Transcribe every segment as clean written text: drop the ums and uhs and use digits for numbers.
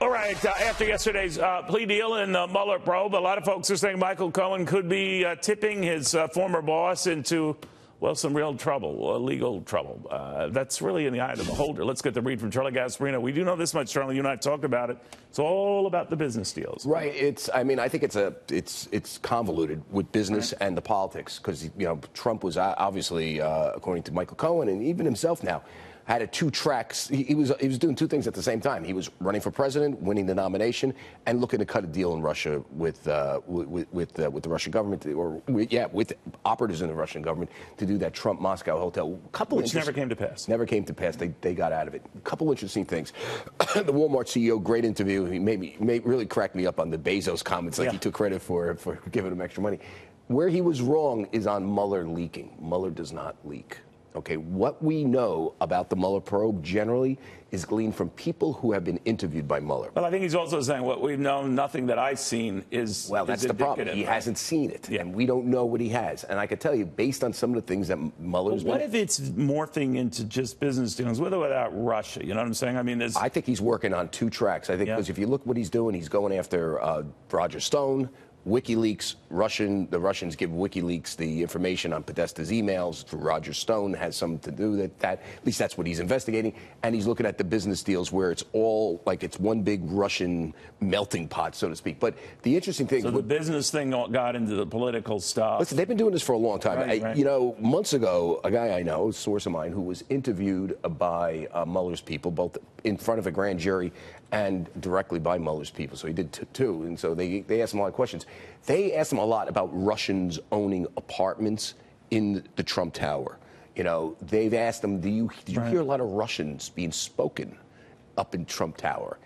All right, after yesterday's plea deal in the Mueller probe, a lot of folks are saying Michael Cohen could be tipping his former boss into, well, some real trouble, legal trouble. That's really in the eye of the beholder. Let's get the read from Charlie Gasparino. We do know this much, Charlie. You and I have talked about it. It's all about the business deals. Right. I think it's convoluted with business and the politics because, Trump was obviously, according to Michael Cohen and even himself now, had a two tracks. He was doing two things at the same time. He was running for president, winning the nomination, and looking to cut a deal in Russia with the Russian government, with operatives in the Russian government to do that Trump Moscow hotel. Which never came to pass. Never came to pass. They got out of it. A couple interesting things. The Walmart CEO, great interview. He really cracked me up on the Bezos comments, like he took credit for giving him extra money. Where he was wrong is on Mueller leaking. Mueller does not leak. Okay, what we know about the Mueller probe generally is gleaned from people who have been interviewed by Mueller. Well, I think he's also saying what we've known, nothing that I've seen is that's the problem. He hasn't seen it, and we don't know what he has. And I can tell you, based on some of the things that Mueller's what if it's morphing into just business dealings, with or without Russia? You know what I'm saying? I mean, I think he's working on two tracks. I think because if you look what he's doing, he's going after Roger Stone. WikiLeaks, the Russians give WikiLeaks the information on Podesta's emails. Roger Stone has something to do with that. At least that's what he's investigating. And he's looking at the business deals where it's all like it's one big Russian melting pot, so to speak. But the interesting thing... So the business thing got into the political stuff. Listen, they've been doing this for a long time. Right. Months ago, a guy I know, a source of mine, who was interviewed by Mueller's people, both in front of a grand jury and directly by Mueller's people. So he did two. And so they asked him a lot of questions. They asked him a lot about Russians owning apartments in the Trump Tower. They've asked him, did you hear a lot of Russians being spoken up in Trump Tower?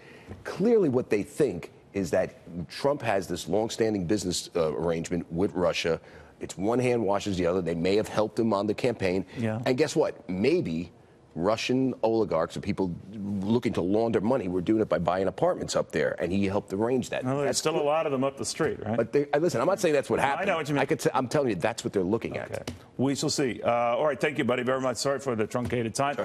Clearly what they think is that Trump has this longstanding business arrangement with Russia. It's one hand washes the other. They may have helped him on the campaign. Yeah. And guess what? Maybe Russian oligarchs or people looking to launder money were doing it by buying apartments up there, and he helped arrange that. Well, there's still a lot of them up the street, right? But listen, I'm not saying that's what happened. I know what you mean. I'm telling you, that's what they're looking at. We shall see. All right, thank you, buddy, very much. Sorry for the truncated time.